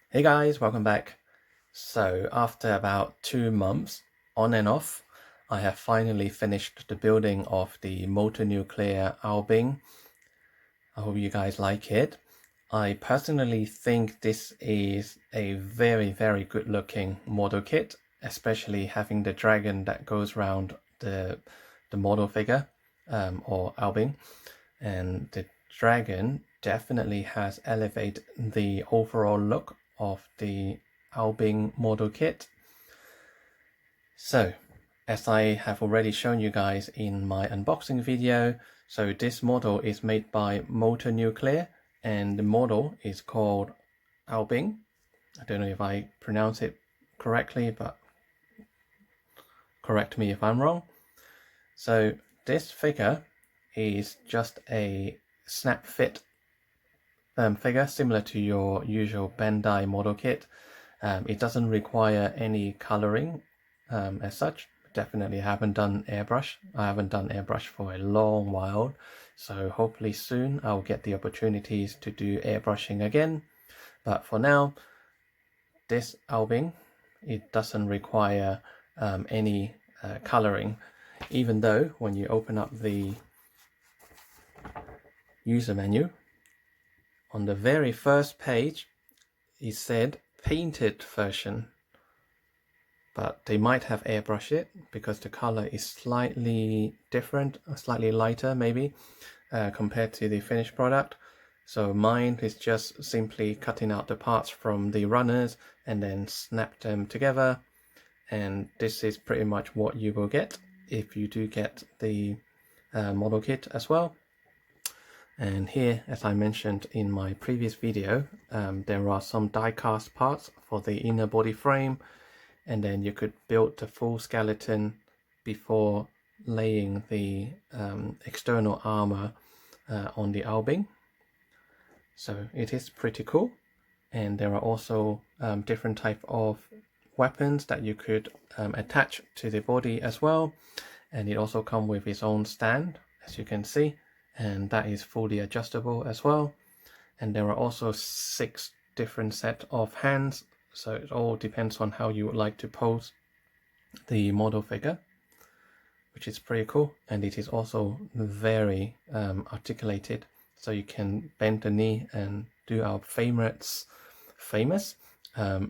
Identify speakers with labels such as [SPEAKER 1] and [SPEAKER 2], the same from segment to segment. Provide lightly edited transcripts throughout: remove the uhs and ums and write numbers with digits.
[SPEAKER 1] Hey guys, welcome back. So after about 2 months on and off, I have finally finished the building of the Multinuclear Albing. I hope you guys like it. I personally think this is a very good looking model kit, especially having the dragon that goes around the model figure or Albing. And the dragon definitely has elevated the overall look of the Albing model kit. So, as I have already shown you guys in my unboxing video, so this model is made by Multinuclear and the model is called Albing. I don't know if I pronounce it correctly, but correct me if I'm wrong. So this figure is just a snap fit figure similar to your usual Bandai model kit. It doesn't require any coloring as such. Definitely haven't done airbrush. I haven't done airbrush for a long while, so hopefully soon I'll get the opportunities to do airbrushing again. But for now, this Albing, it doesn't require any coloring, even though when you open up the user menu, on the very first page, it said painted version, but they might have airbrushed it because the color is slightly different, slightly lighter maybe, compared to the finished product. So mine is just simply cutting out the parts from the runners and then snap them together. And this is pretty much what you will get if you do get the model kit as well. And here, as I mentioned in my previous video, there are some die-cast parts for the inner body frame, and then you could build the full skeleton before laying the external armor on the Albing. So it is pretty cool. And there are also different type of weapons that you could attach to the body as well. And it also comes with its own stand, as you can see, and that is fully adjustable as well. And there are also 6 different set of hands, so it all depends on how you would like to pose the model figure, which is pretty cool. And it is also very articulated, so you can bend the knee and do our famous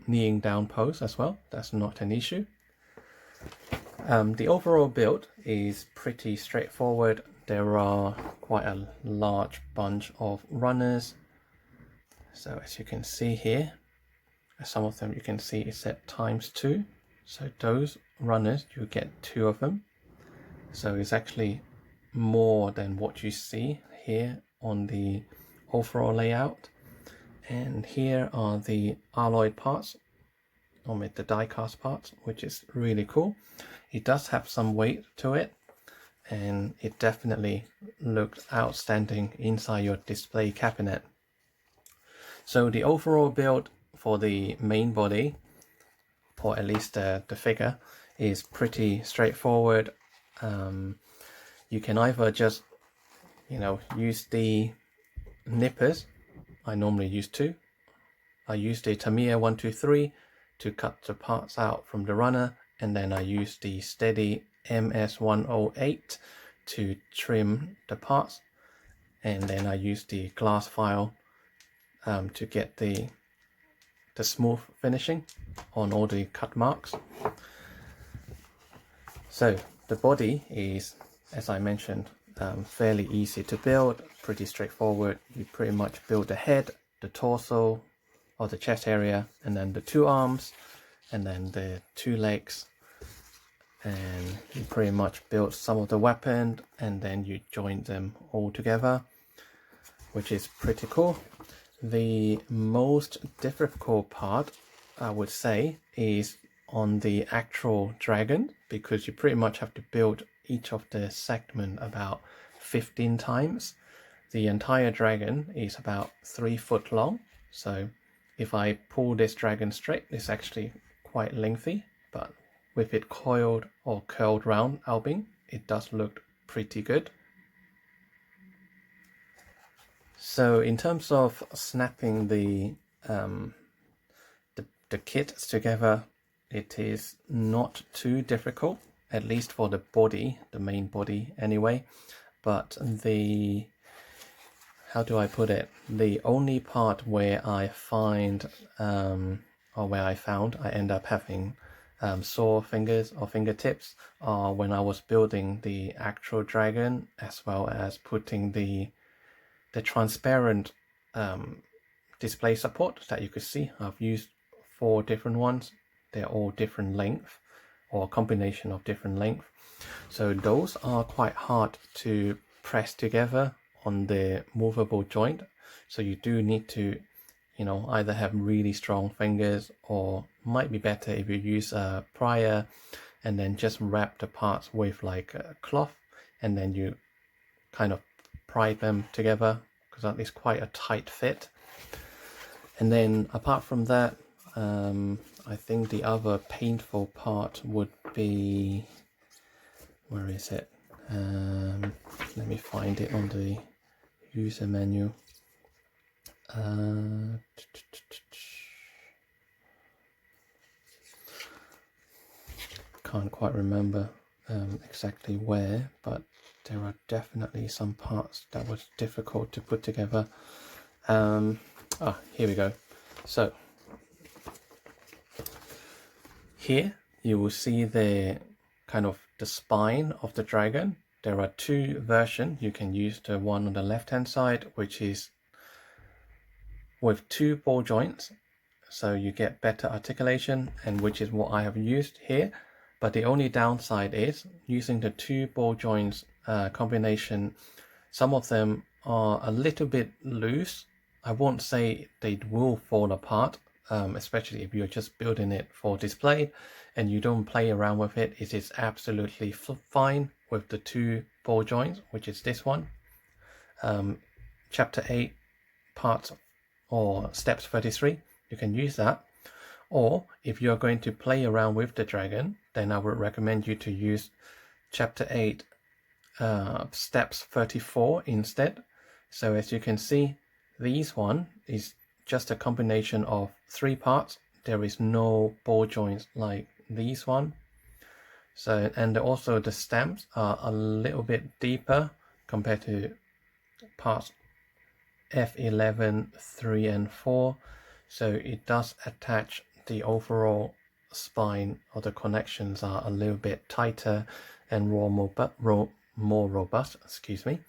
[SPEAKER 1] kneeling down pose as well. That's not an issue. The overall build is pretty straightforward. There are quite a large bunch of runners. So as you can see here, some of them you can see is set ×2. So those runners, you get 2 of them. So it's actually more than what you see here on the overall layout. And here are the alloy parts, or the die-cast parts, which is really cool. It does have some weight to it, and it definitely looked outstanding inside your display cabinet. So the overall build for the main body, or at least the figure, is pretty straightforward. You can either just use the nippers. I normally use 2. I use the Tamiya 123 to cut the parts out from the runner, and then I use the Steady MS108 to trim the parts, and then I use the glass file to get the smooth finishing on all the cut marks. So the body is, as I mentioned, fairly easy to build, pretty straightforward. You pretty much build the head, the torso, or the chest area, and then the 2 arms, and then the 2 legs, and you pretty much build some of the weapon, and then you join them all together, which is pretty cool. The most difficult part, I would say, is on the actual dragon, because you pretty much have to build each of the segment about 15 times. The entire dragon is about 3 foot long, so if I pull this dragon straight, it's actually quite lengthy, but with it coiled or curled round Albing, it does look pretty good. So in terms of snapping the the kit together, it is not too difficult, at least for the body, the main body anyway. But the, how do I put it? The only part where I find, or where I found I end up having sore fingers or fingertips are when I was building the actual dragon, as well as putting the transparent display support that you could see. I've used 4 different ones. They're all different length, or a combination of different length. So those are quite hard to press together on the movable joint. So you do need to, you know, either have really strong fingers, or might be better if you use a plier and then just wrap the parts with like a cloth, and then you kind of pry them together, because that is quite a tight fit. And then apart from that, I think the other painful part would be, where is it? Let me find it on the user menu. Can't quite remember exactly where, but there are definitely some parts that was difficult to put together. Here we go. So here you will see the kind of the spine of the dragon. There are 2 versions. You can use the one on the left hand side, which is with 2 ball joints, so you get better articulation, and which is what I have used here. But the only downside is using the 2 ball joints combination. Some of them are a little bit loose. I won't say they will fall apart, especially if you're just building it for display and you don't play around with it. It is absolutely fine with the 2 ball joints, which is this one. Chapter 8 parts or steps 33, you can use that. Or if you're going to play around with the dragon, then I would recommend you to use chapter 8 steps 34 instead. So as you can see, this one is just a combination of 3 parts. There is no ball joints like this one. So, and also the stamps are a little bit deeper compared to parts F11, 3 and 4. So it does attach the overall spine, or the connections are a little bit tighter and more robust, excuse me.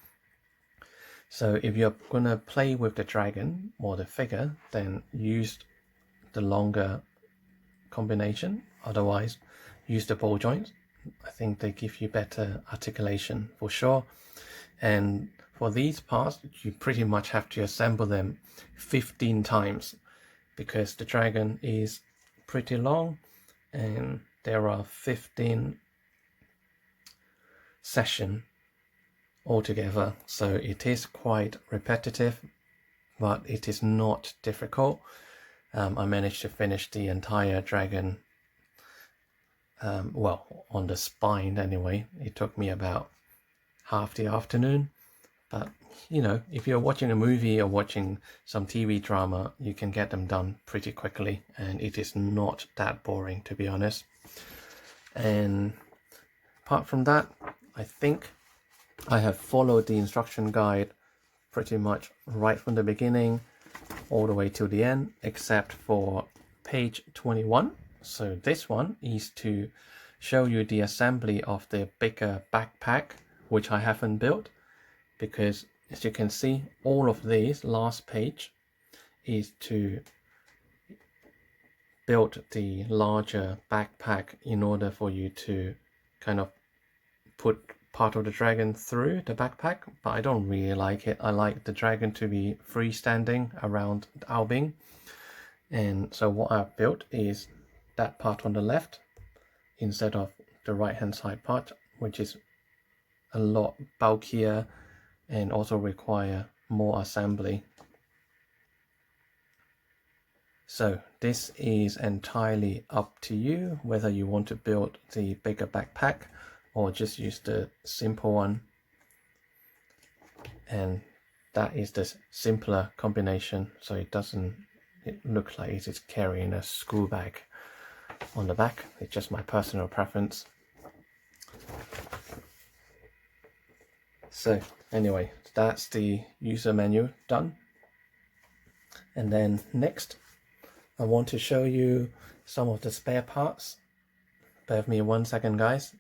[SPEAKER 1] So if you're gonna play with the dragon or the figure, then use the longer combination. Otherwise, use the ball joints. I think they give you better articulation for sure. And for these parts, you pretty much have to assemble them 15 times, because the dragon is pretty long and there are 15 sessions altogether. So it is quite repetitive, but it is not difficult. I managed to finish the entire dragon, well, on the spine anyway. It took me about half the afternoon. But you know, if you're watching a movie or watching some TV drama, you can get them done pretty quickly, and it is not that boring, to be honest. And apart from that, I think I have followed the instruction guide pretty much right from the beginning all the way to the end, except for page 21. So this one is to show you the assembly of the bigger backpack, which I haven't built, because as you can see, all of these last page is to build the larger backpack in order for you to kind of put part of the dragon through the backpack. But I don't really like it. I like the dragon to be freestanding around Albing. And so what I've built is that part on the left instead of the right hand side part, which is a lot bulkier and also require more assembly. So this is entirely up to you whether you want to build the bigger backpack or just use the simple one. And that is the simpler combination, so it doesn't, it looks like it is carrying a school bag on the back. It's just my personal preference. So anyway, that's the user menu done. And then next, I want to show you some of the spare parts. Bear with me 1 second, guys.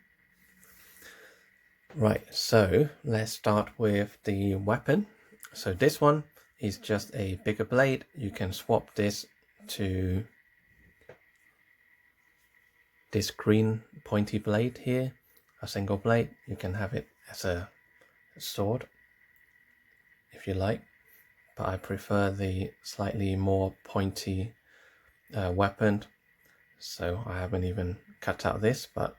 [SPEAKER 1] Right, so let's start with the weapon. So this one is just a bigger blade. You can swap this to this green pointy blade here, a single blade. You can have it as a sword if you like, but I prefer the slightly more pointy weapon. So I haven't even cut out this, but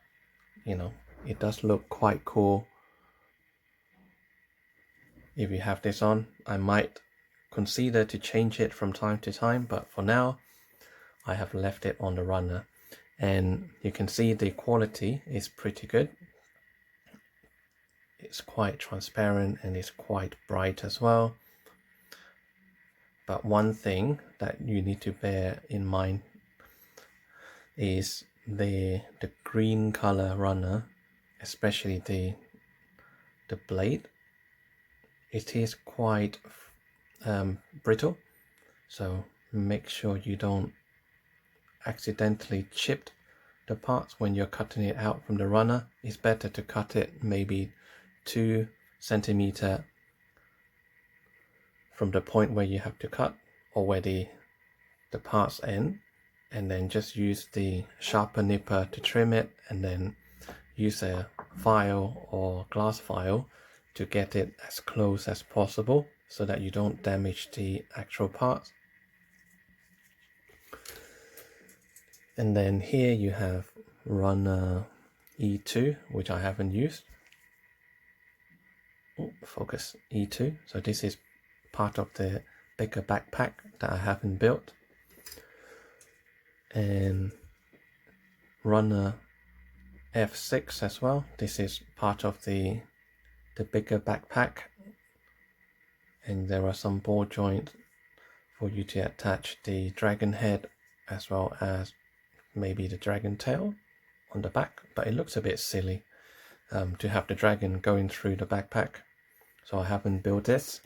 [SPEAKER 1] you know, it does look quite cool if you have this on. I might consider to change it from time to time, but for now I have left it on the runner, and you can see the quality is pretty good. It's quite transparent and it's quite bright as well. But one thing that you need to bear in mind is the green color runner, especially the blade. It is quite brittle, so make sure you don't accidentally chip the parts when you're cutting it out from the runner. It's better to cut it maybe 2 centimeters from the point where you have to cut, or where the parts end, and then just use the sharper nipper to trim it, and then use a file or glass file to get it as close as possible so that you don't damage the actual parts. And then here you have runner E2, which I haven't used. Focus, E2. So this is part of the bigger backpack that I haven't built. And runner F6 as well. This is part of the bigger backpack, and there are some ball joints for you to attach the dragon head as well as maybe the dragon tail on the back, but it looks a bit silly to have the dragon going through the backpack, so I haven't built this.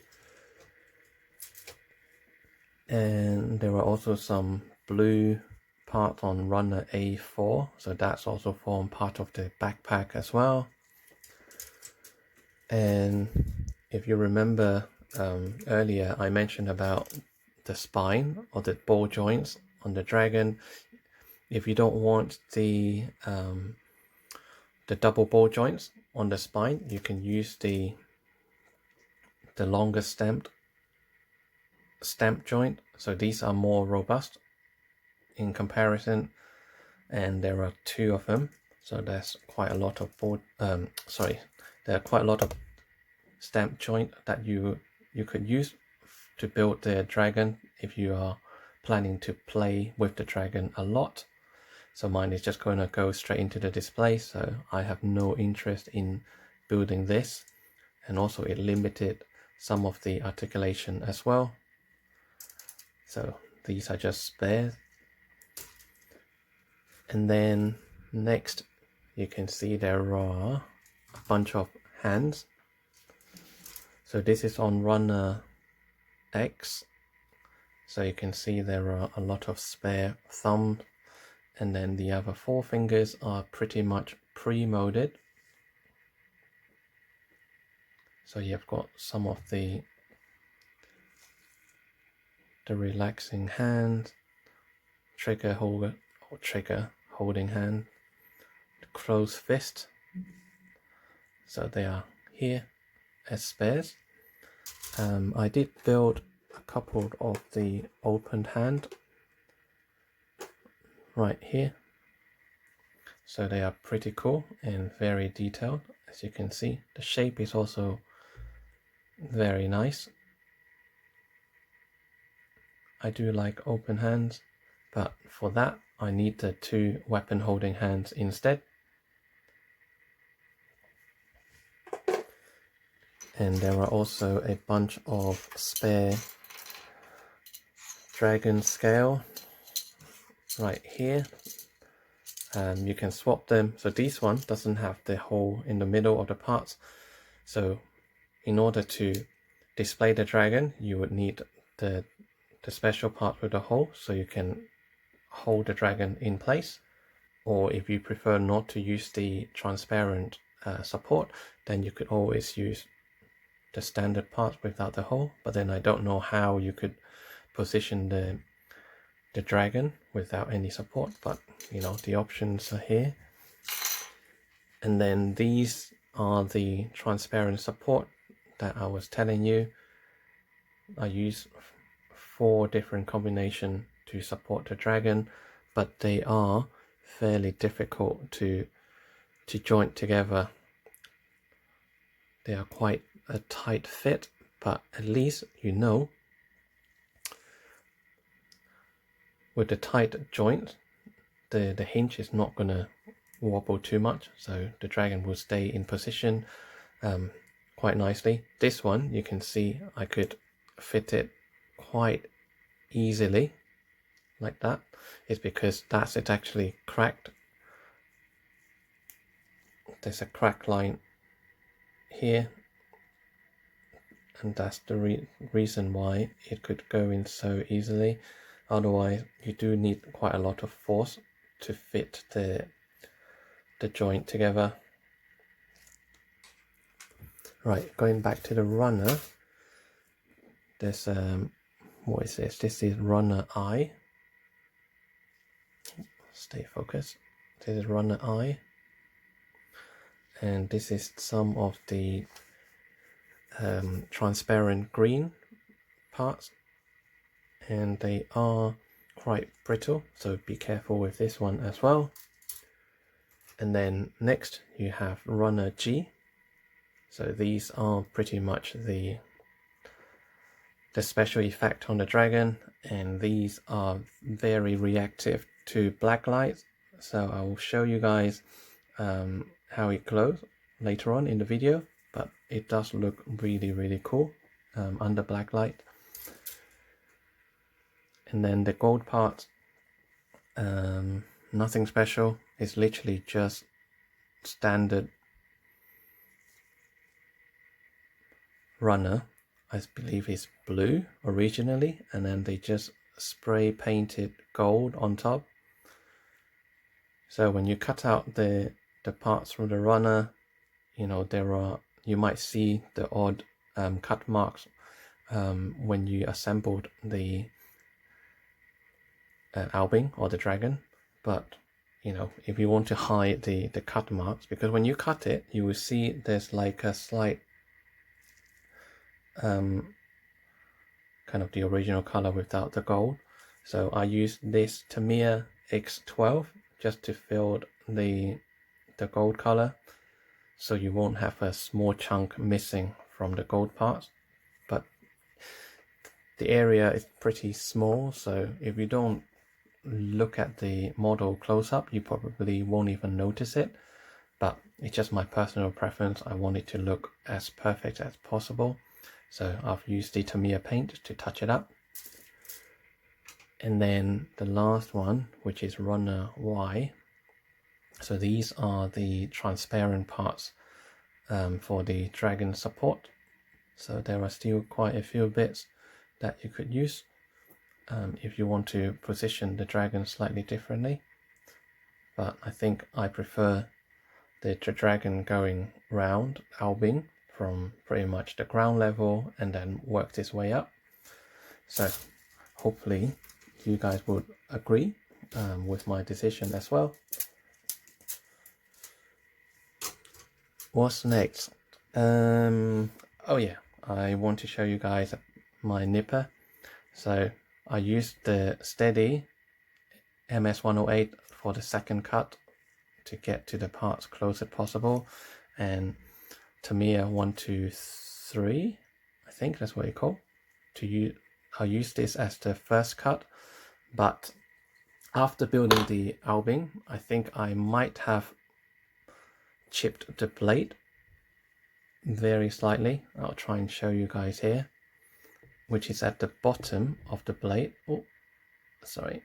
[SPEAKER 1] And there are also some blue part on runner A4, so that's also form part of the backpack as well. And if you remember earlier, I mentioned about the spine or the ball joints on the dragon. If you don't want the double ball joints on the spine, you can use the longer stamp joint. So these are more robust in comparison, and there are 2 of them. So there's quite a lot of there are quite a lot of stamp joint that you could use to build the dragon if you are planning to play with the dragon a lot. So mine is just going to go straight into the display, so I have no interest in building this, and also it limited some of the articulation as well. So these are just spares. And then next you can see there are a bunch of hands. So this is on runner X, so you can see there are a lot of spare thumbs, and then the other 4 fingers are pretty much pre-molded. So you've got some of the relaxing hand, trigger holder or trigger holding hand, the closed fist. So they are here as spares. I did build a couple of the opened hand right here, so they are pretty cool and very detailed. As you can see, the shape is also very nice. I do like open hands, but for that I need the 2 weapon holding hands instead. And there are also a bunch of spare dragon scale right here. You can swap them. So this one doesn't have the hole in the middle of the parts. So in order to display the dragon, you would need the special part with the hole, so you can hold the dragon in place. Or if you prefer not to use the transparent support, then you could always use the standard part without the hole. But then I don't know how you could position the dragon without any support, but you know, the options are here. And then these are the transparent support that I was telling you. I use 4 different combinations to support the dragon, but they are fairly difficult to joint together. They are quite a tight fit, but at least you know with the tight joint, the hinge is not gonna wobble too much, so the dragon will stay in position quite nicely. This one, you can see I could fit it quite easily like that. It's because that's it actually cracked. There's a crack line here, and that's the reason why it could go in so easily. Otherwise, you do need quite a lot of force to fit the joint together. Right, going back to the runner, there's what is this? This is runner I. Stay focused. This is runner I, and this is some of the transparent green parts, and they are quite brittle, so be careful with this one as well. And then next you have runner G. So these are pretty much the special effect on the dragon, and these are very reactive to black light. So I will show you guys how it glows later on in the video, but it does look really cool under black light. And then the gold part, nothing special. It's literally just standard runner. I believe it's blue originally, and then they just spray painted gold on top. So when you cut out the parts from the runner, you know, you might see the odd cut marks when you assembled the Albion or the dragon. But you know, if you want to hide the cut marks, because when you cut it, you will see there's like a slight kind of the original color without the gold. So I used this Tamiya X12 just to fill the gold color, so you won't have a small chunk missing from the gold parts. But the area is pretty small, so if you don't look at the model close up, you probably won't even notice it. But it's just my personal preference. I want it to look as perfect as possible, so I've used the Tamiya paint to touch it up. And then the last one, which is runner Y. So these are the transparent parts for the dragon support. So there are still quite a few bits that you could use if you want to position the dragon slightly differently. But I think I prefer the dragon going round Albion from pretty much the ground level and then work its way up. So hopefully you guys would agree with my decision as well. What's next? Oh yeah, I want to show you guys my nipper. So I used the Steady MS108 for the second cut to get to the parts close as possible, and Tamiya 123, I think that's what you call I use this as the first cut. But after building the Albion, I think I might have chipped the blade very slightly. I'll try and show you guys here. which is at the bottom of the blade. Oh, sorry,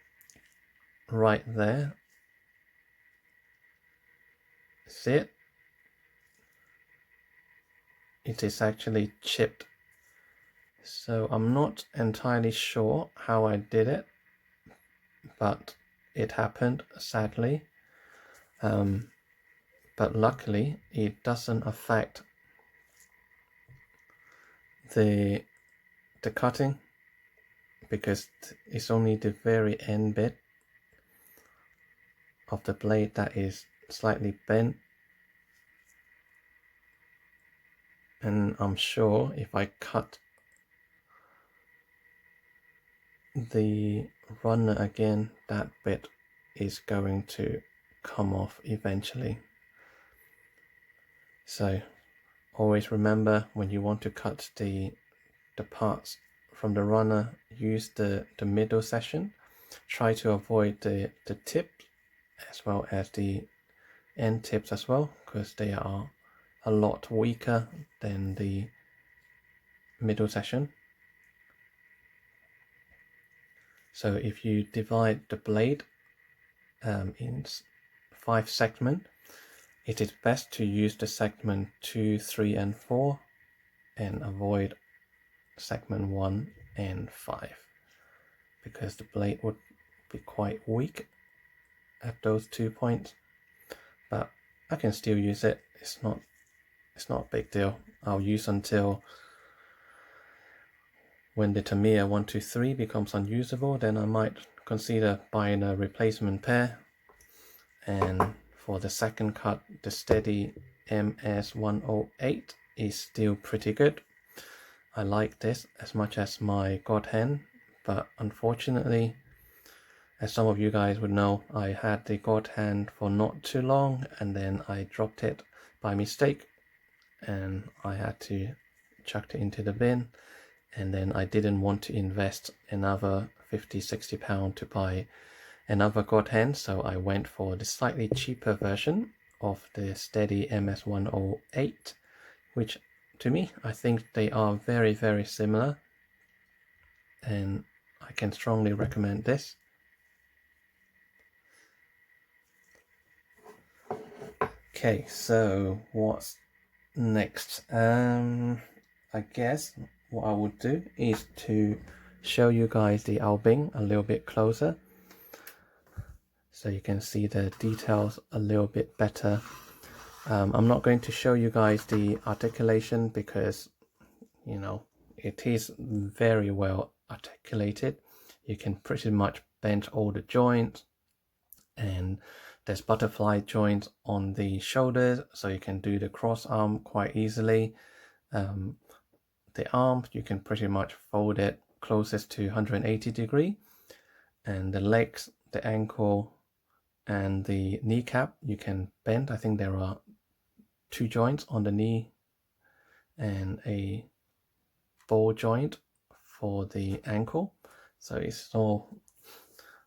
[SPEAKER 1] right there. See it? It is actually chipped. So I'm not entirely sure how I did it, but it happened, sadly. But luckily it doesn't affect the cutting, because it's only the very end bit of the blade that is slightly bent. And I'm sure if I cut the runner again, that bit is going to come off eventually. So always remember, when you want to cut the parts from the runner, use the middle section. Try to avoid the tip as well as the end tips as well, because they are a lot weaker than the middle section. So if you divide the blade in 5 segments, it is best to use the segment 2, 3, and 4 and avoid segment 1 and 5, because the blade would be quite weak at those 2 points. But I can still use it. It's not a big deal. I'll use until when the Tamiya 123 becomes unusable, then I might consider buying a replacement pair. And for the second cut, the Steady MS108 is still pretty good. I like this as much as my God Hand, but unfortunately, as some of you guys would know, I had the God Hand for not too long, and then I dropped it by mistake, and I had to chuck it into the bin. And then I didn't want to invest another £50–60 to buy another God Hand, so I went for the slightly cheaper version of the Steady MS108, which to me, I think they are very, very similar, and I can strongly recommend this. Okay, so what's next? I guess what I would do is to show you guys the Albing a little bit closer, so you can see the details a little bit better. I'm not going to show you guys the articulation because, you know, it is very well articulated. You can pretty much bend all the joints, and there's butterfly joints on the shoulders, so you can do the cross arm quite easily. The arm, you can pretty much fold it closest to 180 degree, and the legs, the ankle, and the kneecap you can bend. I think there are 2 joints on the knee and a ball joint for the ankle, so it's all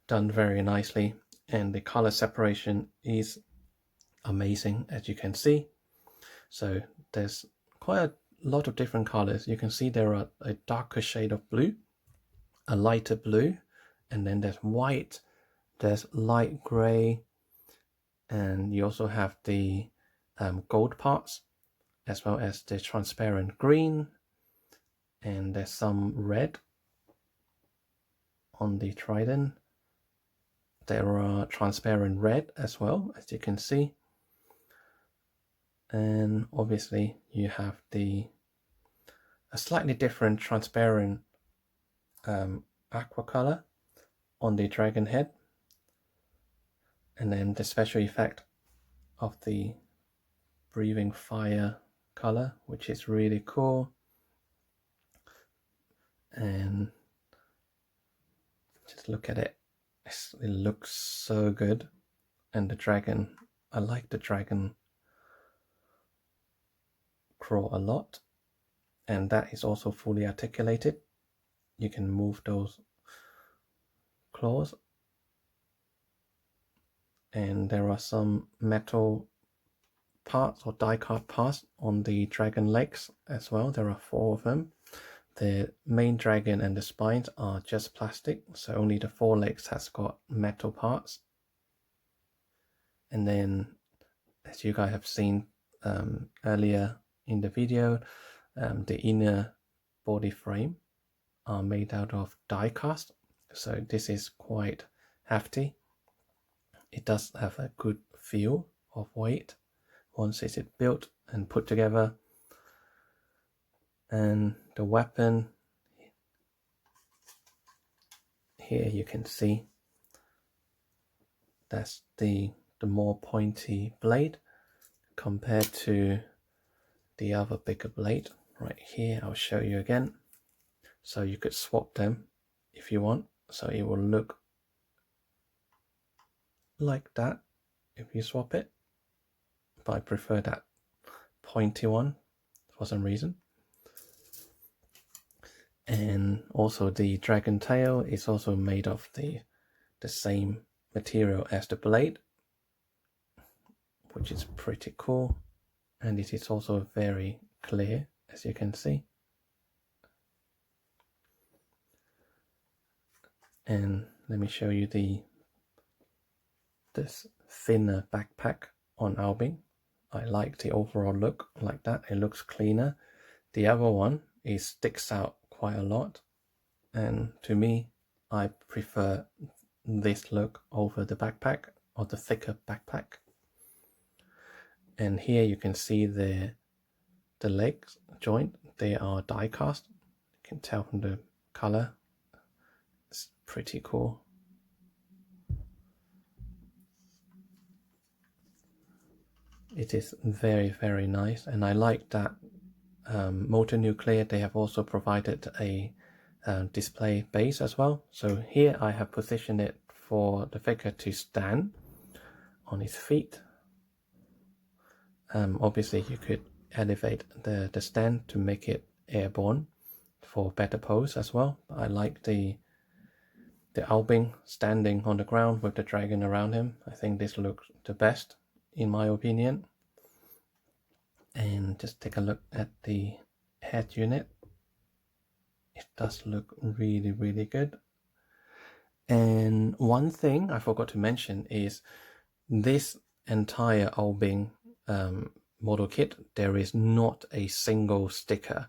[SPEAKER 1] done very nicely, and the color separation is amazing, as you can see. So there's quite a lot of different colors. You can see there are a darker shade of blue, a lighter blue, and then there's white, there's light gray, and you also have the gold parts, as well as the transparent green, and there's some red on the trident. There are transparent red as well, as you can see, and obviously you have a slightly different transparent aqua color on the dragon head, and then the special effect of the breathing fire color, which is really cool. And just look at it, it looks so good. And the dragon, I like the dragon claw a lot, and that is also fully articulated. You can move those claws, and there are some metal parts or die cut parts on the dragon legs as well. There are 4 of them, The main dragon and the spines are just plastic, so only the forelegs has got metal parts. And then, as you guys have seen earlier in the video, the inner body frame are made out of die cast, so this is quite hefty. It does have a good feel of weight once it's built and put together. And the weapon, here you can see that's the more pointy blade compared to the other bigger blade. Right here, I'll show you again. So you could swap them if you want, so it will look like that if you swap it, but I prefer that pointy one for some reason. And also the dragon tail is also made of the same material as the blade, which is pretty cool, and it is also very clear, as you can see. And let me show you this thinner backpack on Albion. I like the overall look like that. It looks cleaner. The other one sticks out quite a lot, and to me, I prefer this look over the backpack, or the thicker backpack. And here you can see the legs joint, they are die cast. You can tell from the color. It's pretty cool. It is very, very nice, and I like that Motor Nuclear, they have also provided a display base as well. So here I have positioned it for the figure to stand on his feet. Obviously you could elevate the stand to make it airborne for better pose as well. I like the Albion standing on the ground with the dragon around him. I think this looks the best in my opinion. And just take a look at the head unit. It does look really, really good. And one thing I forgot to mention is this entire Albion model kit, there is not a single sticker.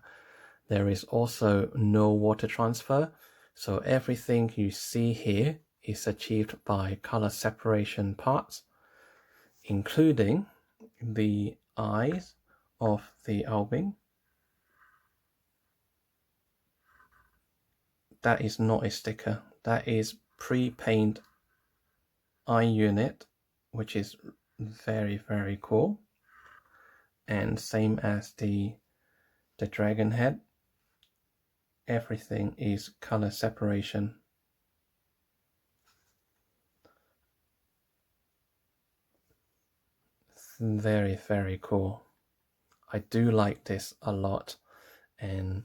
[SPEAKER 1] There is also no water transfer, so everything you see here is achieved by color separation parts, including the eyes of the Albion. That is not a sticker, that is pre-paint eye unit, which is very, very cool. And same as the dragon head, everything is color separation. Very, very cool. I do like this a lot, and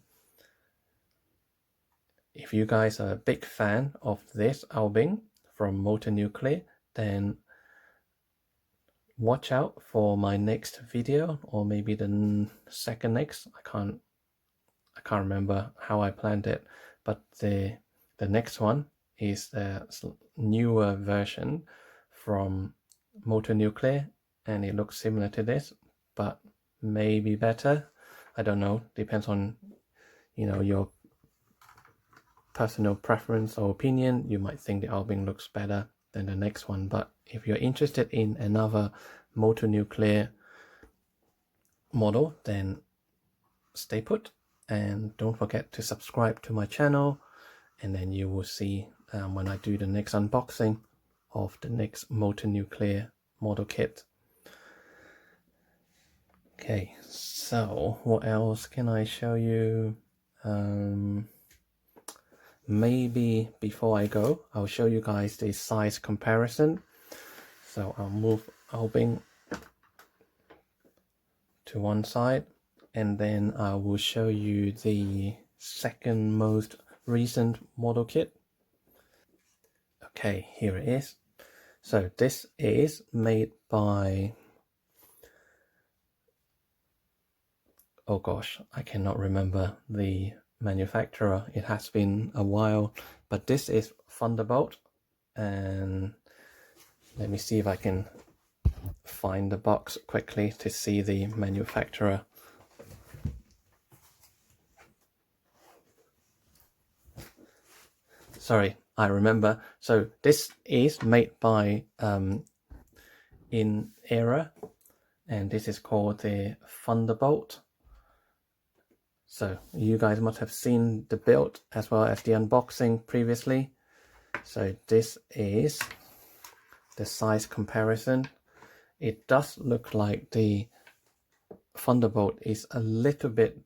[SPEAKER 1] if you guys are a big fan of this Albion from Motor Nuclear, then watch out for my next video, or maybe the second next. I can't remember how I planned it, but the next one is the newer version from Motor Nuclear, and it looks similar to this, but maybe better. I don't know, depends on your personal preference or opinion. You might think the Albion looks better than the next one, but if you're interested in another Motor Nuclear model, then stay put, and don't forget to subscribe to my channel, and then you will see when I do the next unboxing of the next Motor Nuclear model kit. Okay, so what else can I show you? Maybe before I go, I'll show you guys the size comparison. So I'll move Albion to one side, and then I will show you the second most recent model kit. Okay, here it is. So this is made by, oh gosh, I cannot remember the manufacturer. It has been a while, but this is Thunderbolt. And let me see if I can find the box quickly to see the manufacturer. Sorry, I remember. So this is made by In-Era, and this is called the Thunderbolt. So you guys must have seen the build as well as the unboxing previously. So this is the size comparison. It does look like the Thunderbolt is a little bit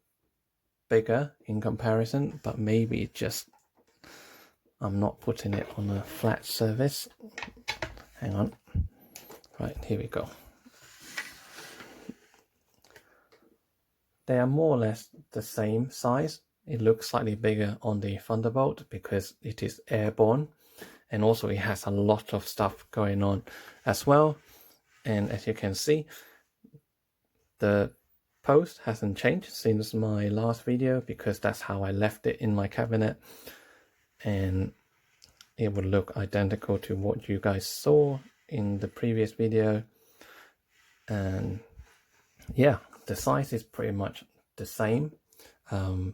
[SPEAKER 1] bigger in comparison, but maybe just I'm not putting it on a flat surface. Hang on. Right, here we go. They are more or less the same size. It looks slightly bigger on the Thunderbolt because it is airborne, and also it has a lot of stuff going on as well. And as you can see, the post hasn't changed since my last video because that's how I left it in my cabinet, and it would look identical to what you guys saw in the previous video. And yeah, the size is pretty much the same. I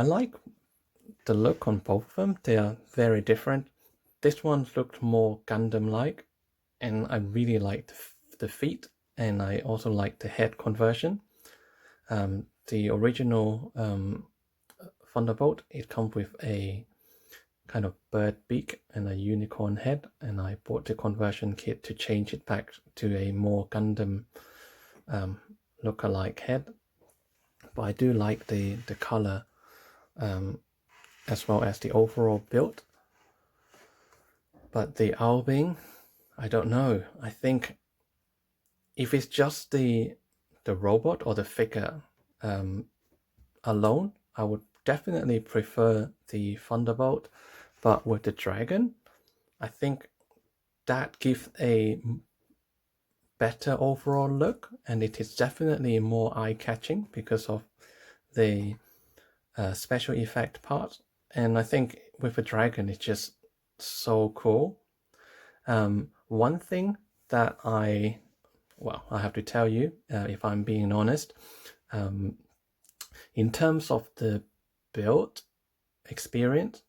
[SPEAKER 1] like the look on both of them. They are very different. This one looked more Gundam-like, and I really liked the feet, and I also like the head conversion. The original Thunderbolt, it comes with a kind of bird beak and a unicorn head, and I bought the conversion kit to change it back to a more Gundam look-alike head. But I do like the color as well as the overall build. But the Owlbeing, I don't know. I think if it's just the robot or the figure alone, I would definitely prefer the Thunderbolt. But with the dragon, I think that gives a better overall look, and it is definitely more eye-catching because of the special effect part. And I think with a dragon, it's just so cool. One thing that I have to tell you, if I'm being honest, in terms of the build experience,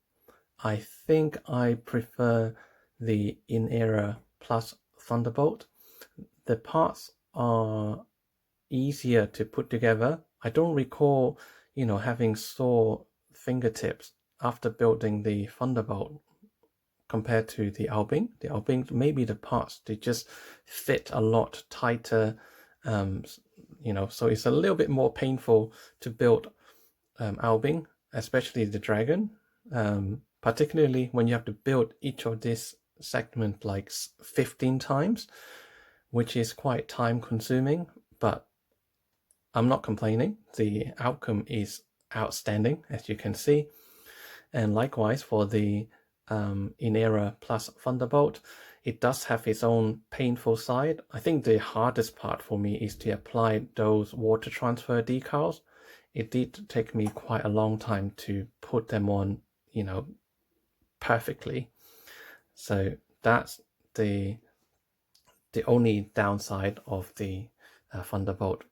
[SPEAKER 1] I think I prefer the In-Era Plus Thunderbolt. The parts are easier to put together. I don't recall, having sore fingertips after building the Thunderbolt compared to the Owlbeing. The Owlbeing, maybe the parts, they just fit a lot tighter, so it's a little bit more painful to build Owlbeing, especially the dragon. Particularly when you have to build each of this segment like 15 times, which is quite time consuming, but I'm not complaining. The outcome is outstanding, as you can see. And likewise for the In-Era Plus Thunderbolt, it does have its own painful side. I think the hardest part for me is to apply those water transfer decals. It did take me quite a long time to put them on, perfectly. So that's the only downside of the Thunderbolt.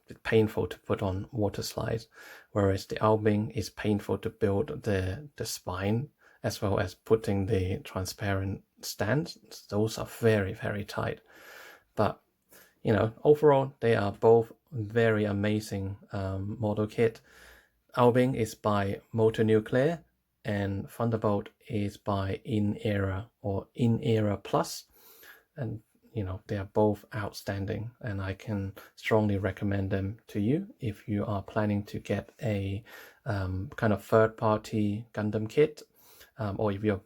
[SPEAKER 1] It's painful to put on water slides, whereas the Owlbeing is painful to build the spine as well as putting the transparent stands. Those are very, very tight. But overall, they are both very amazing model kit. Owlbeing is by Motor Nuclear, and Thunderbolt is by In-Era or In-Era Plus, and they are both outstanding, and I can strongly recommend them to you if you are planning to get a kind of third-party Gundam kit, or if you're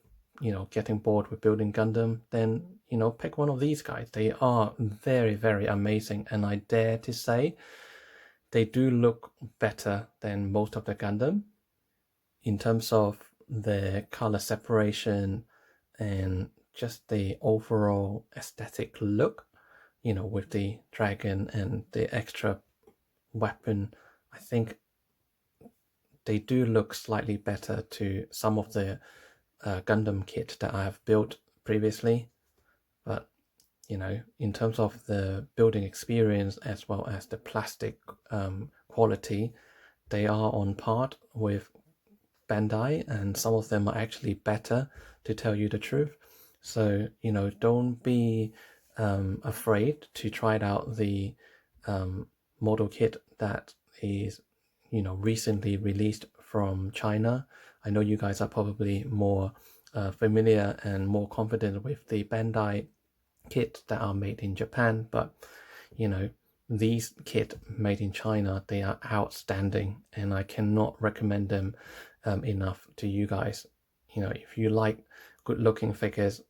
[SPEAKER 1] getting bored with building Gundam, then pick one of these guys. They are very, very amazing, and I dare to say they do look better than most of the Gundam in terms of the color separation and just the overall aesthetic look, with the dragon and the extra weapon. I think they do look slightly better to some of the Gundam kit that I have built previously. But you know, in terms of the building experience as well as the plastic quality, they are on par with Bandai, and some of them are actually better, to tell you the truth. So you know, don't be afraid to try out the model kit that is, you know, recently released from China. I know you guys are probably more familiar and more confident with the Bandai kit that are made in Japan, but you know, these kit made in China, they are outstanding, and I cannot recommend them enough to you guys. You know, if you like good looking figures,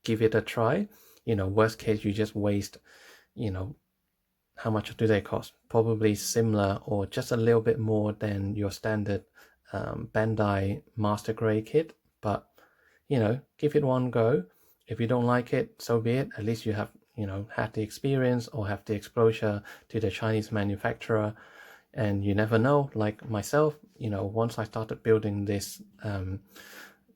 [SPEAKER 1] give it a try. You know, worst case, you just waste, you know, how much do they cost? Probably similar or just a little bit more than your standard Bandai Master Grade kit, but you know, give it one go. If you don't like it, so be it. At least you have, you know, had the experience or have the exposure to the Chinese manufacturer. And you never know, like myself, you know, once I started building this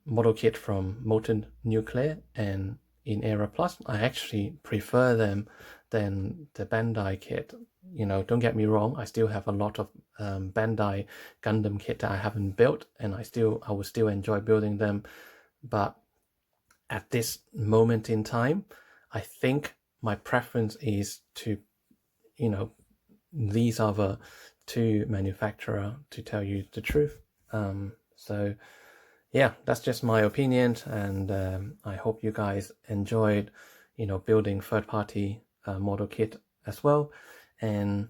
[SPEAKER 1] model kit from Molten Nuclear and in Era Plus, I actually prefer them than the Bandai kit. You know, don't get me wrong, I still have a lot of Bandai Gundam kit that I haven't built, and I will still enjoy building them. But at this moment in time, I think my preference is to, you know, these other two manufacturer, to tell you the truth. So yeah, that's just my opinion, and I hope you guys enjoyed, you know, building third-party model kit as well. And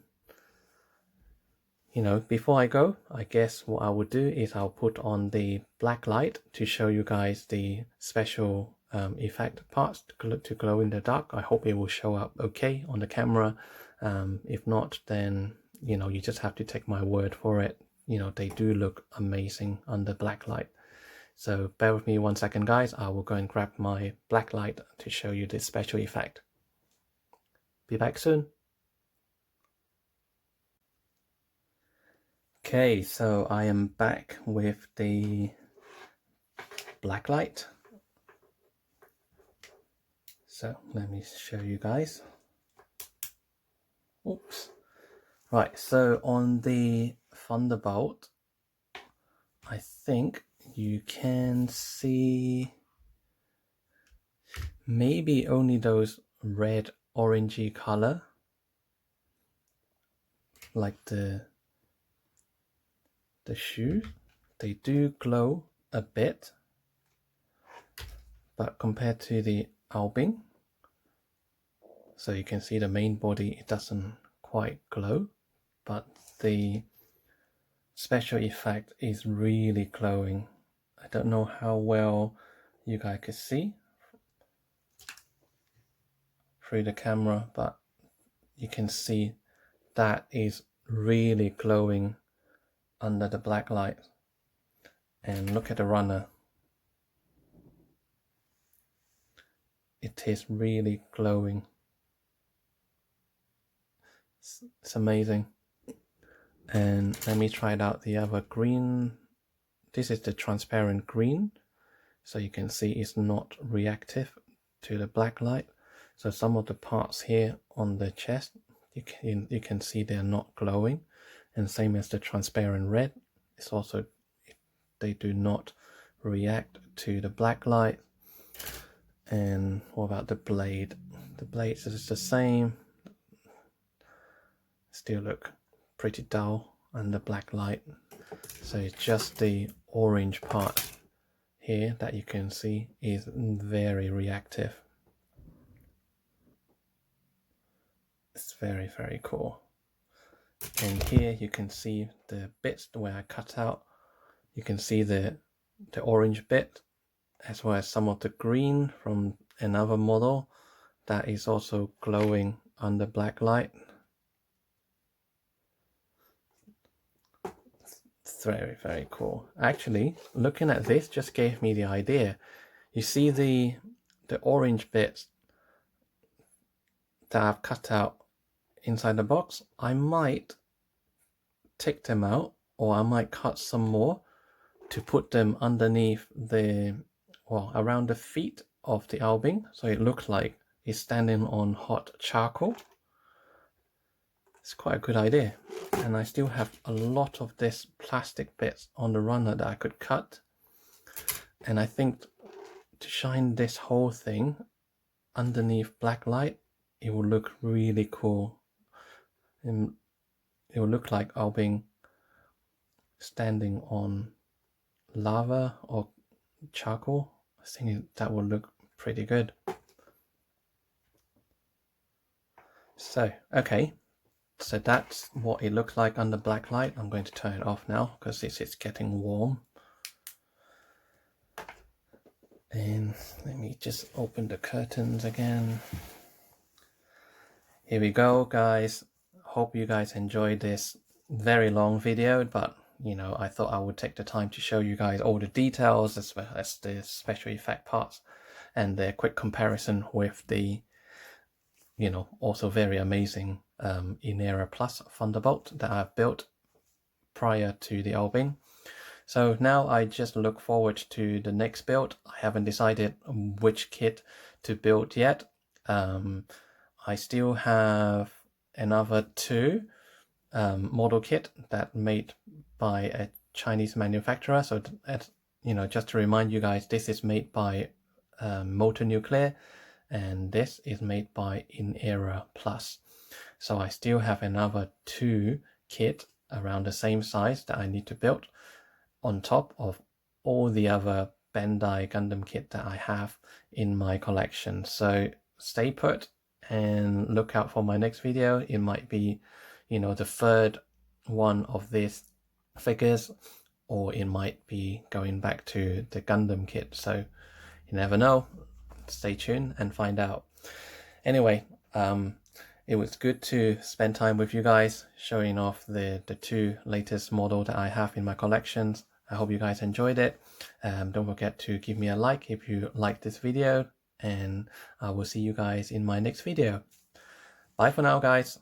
[SPEAKER 1] you know, before I go, I guess what I would do is I'll put on the black light to show you guys the special effect parts to glow in the dark. I hope it will show up okay on the camera. If not, then you know, you just have to take my word for it. You know, they do look amazing under black light. So bear with me 1 second, guys. I will go and grab my black light to show you this special effect. Be back soon. Okay, so I am back with the black light. So let me show you guys. Oops. Right, so on the Thunderbolt, I think you can see maybe only those red orangey color, like the shoes. They do glow a bit, but compared to the Albing, so you can see the main body, it doesn't quite glow, but the special effect is really glowing. I don't know how well you guys can see through the camera, but you can see that is really glowing under the black light. And look at the runner. It is really glowing. It's amazing. And let me try it out, the other green. This is the transparent green, so you can see it's not reactive to the black light. So some of the parts here on the chest, you can see they're not glowing, and same as the transparent red, it's also, they do not react to the black light. And what about the blade? The blades is the same, still look pretty dull under black light. So it's just the orange part here that you can see is very reactive. It's very, very cool. And here you can see the bits where I cut out. You can see the orange bit, as well as some of the green from another model that is also glowing under black light. It's very, very cool. Actually, looking at this just gave me the idea. You see the orange bits that I've cut out inside the box? I might take them out or I might cut some more to put them underneath the, well, around the feet of the Albing, so it looks like it's standing on hot charcoal. It's quite a good idea. And I still have a lot of this plastic bits on the runner that I could cut. And I think to shine this whole thing underneath black light, it will look really cool. And it will look like Albing standing on lava or charcoal. I think that will look pretty good. So, okay. So that's what it looks like under black light. I'm going to turn it off now because it's getting warm. And let me just open the curtains again. Here we go, guys. Hope you guys enjoyed this very long video, but you know, I thought I would take the time to show you guys all the details as well as the special effect parts and the quick comparison with the, you know, also very amazing Inera Plus Thunderbolt that I've built prior to the Albing. So now I just look forward to the next build. I haven't decided which kit to build yet. I still have another 2 model kit that made by a Chinese manufacturer. So you know, just to remind you guys, this is made by Motor Nuclear, and this is made by Inera Plus. So I still have another 2 kit around the same size that I need to build on top of all the other Bandai Gundam kit that I have in my collection. So stay put and look out for my next video. It might be, you know, the 3rd one of these figures, or it might be going back to the Gundam kit. So you never know. Stay tuned and find out. Anyway, it was good to spend time with you guys, showing off the 2 latest model that I have in my collections. I hope you guys enjoyed it. Don't forget to give me a like if you liked this video, and I will see you guys in my next video. Bye for now, guys.